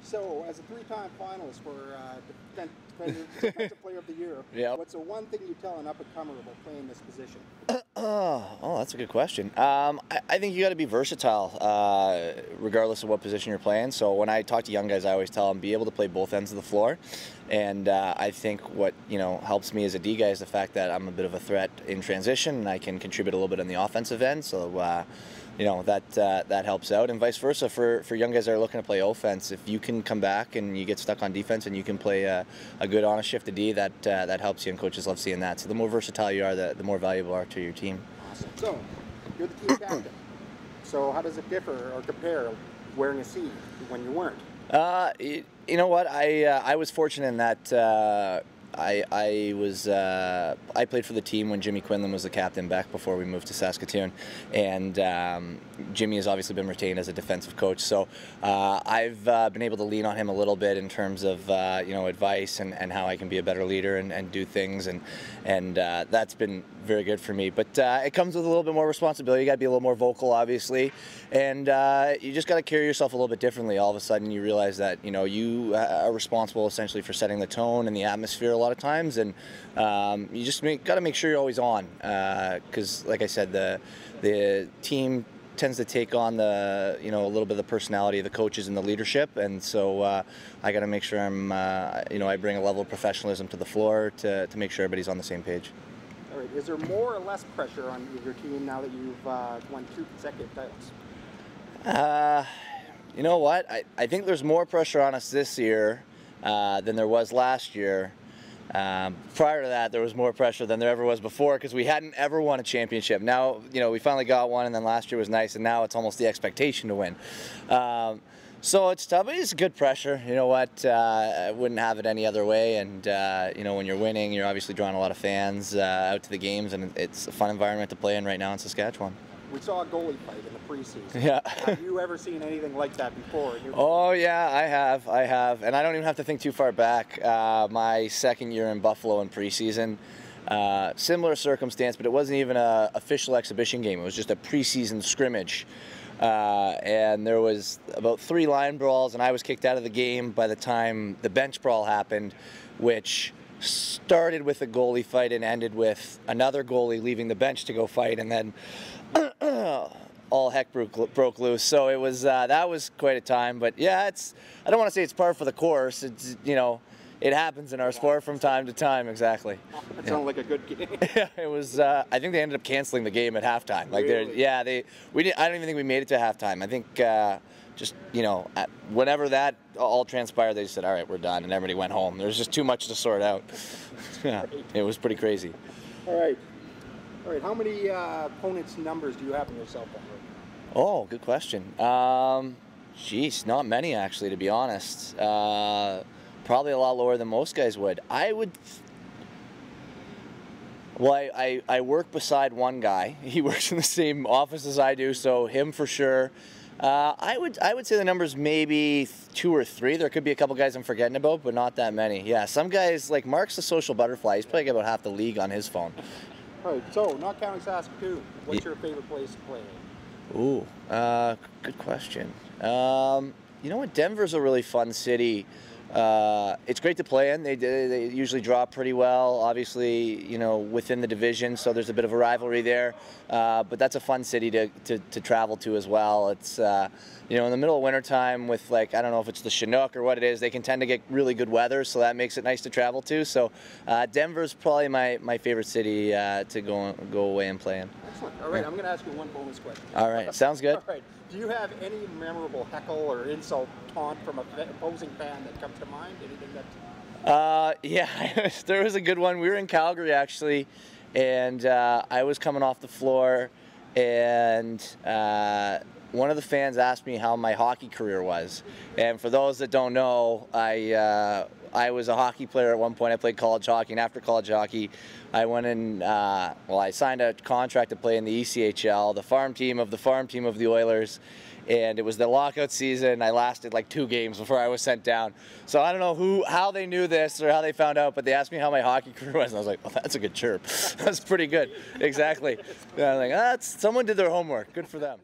So, as a three-time finalist for Defensive Player of the Year, Yep. what's the one thing you tell an up-and-comer about playing this position? Oh, that's a good question. I think you got to be versatile, regardless of what position you're playing. So when I talk to young guys, I always tell them be able to play both ends of the floor. And I think what helps me as a D guy is the fact that I'm a bit of a threat in transition, and I can contribute a little bit on the offensive end. So that helps out, and vice versa for young guys that are looking to play offense. If you can come back and you get stuck on defense and you can play a good honest shift of D, that helps you, and coaches love seeing that. So the more versatile you are, the more valuable you are to your team. Awesome. So you're the team captain. So how does it differ or compare wearing a C when you weren't? You know what? I was fortunate in that. I played for the team when Jimmy Quinlan was the captain back before we moved to Saskatoon, and Jimmy has obviously been retained as a defensive coach. So I've been able to lean on him a little bit in terms of advice and how I can be a better leader and do things, and that's been very good for me. But it comes with a little bit more responsibility. You got to be a little more vocal, obviously, and you just got to carry yourself a little bit differently. All of a sudden, you realize that you are responsible essentially for setting the tone and the atmosphere a lot of times, and you just got to make sure you're always on, because like I said, the team tends to take on a little bit of the personality of the coaches and the leadership, and so I got to make sure I bring a level of professionalism to the floor to make sure everybody's on the same page. All right. Is there more or less pressure on your team now that you've won 2 consecutive titles? You know what? I think there's more pressure on us this year than there was last year. Prior to that, there was more pressure than there ever was before because we hadn't ever won a championship. Now, we finally got one, and then last year was nice, and now it's almost the expectation to win. So it's tough, but it's good pressure. You know what? I wouldn't have it any other way, and when you're winning, you're obviously drawing a lot of fans out to the games, and it's a fun environment to play in right now in Saskatchewan. We saw a goalie fight in the preseason. Yeah. Have you ever seen anything like that before? Oh yeah, I have, and I don't even have to think too far back. My second year in Buffalo in preseason, similar circumstance, but it wasn't even an official exhibition game. It was just a preseason scrimmage, and there was about 3 line brawls, and I was kicked out of the game by the time the bench brawl happened, which started with a goalie fight and ended with another goalie leaving the bench to go fight, and then all heck broke loose. So it was that was quite a time. But yeah, I don't want to say it's par for the course. It's it happens in our sport from time to time. Exactly. That sounded like a good game. Yeah, it was. I think they ended up canceling the game at halftime. Like really? I don't even think we made it to halftime. I think just whenever that all transpired, they just said, "All right, we're done," and everybody went home. There was just too much to sort out. Yeah, it was pretty crazy. All right. How many opponents' numbers do you have in your cell phone? Oh, good question. Geez, not many actually, to be honest. Probably a lot lower than most guys would. Well, I work beside one guy. He works in the same office as I do, so him for sure. I would say the number's maybe 2 or 3. There could be a couple guys I'm forgetting about, but not that many. Yeah, some guys, like Mark's the social butterfly. He's probably got about half the league on his phone. All right, so not counting Saskatoon, what's your favorite place to play? Ooh, good question. You know what? Denver's a really fun city. It's great to play in. They usually draw pretty well, obviously, within the division, so there's a bit of a rivalry there. But that's a fun city to travel to as well. It's, in the middle of wintertime with, I don't know if it's the Chinook or what it is, they can tend to get really good weather, so that makes it nice to travel to. So Denver's probably my favorite city to go away and play in. Excellent. All right, I'm going to ask you one bonus question. All right, sounds good. All right. Do you have any memorable heckle or insult taunt from an opposing fan that comes to mind? Anything that? Yeah, there was a good one. We were in Calgary actually, and I was coming off the floor, and one of the fans asked me how my hockey career was. And for those that don't know, I was a hockey player at one point. I played college hockey, and after college hockey, I went in, I signed a contract to play in the ECHL, the farm team of the Oilers, and it was the lockout season. I lasted like 2 games before I was sent down. So I don't know how they knew this or how they found out, but they asked me how my hockey career was, and I was like, well, that's a good chirp. That's pretty good. Exactly. Yeah, I was like, someone did their homework. Good for them.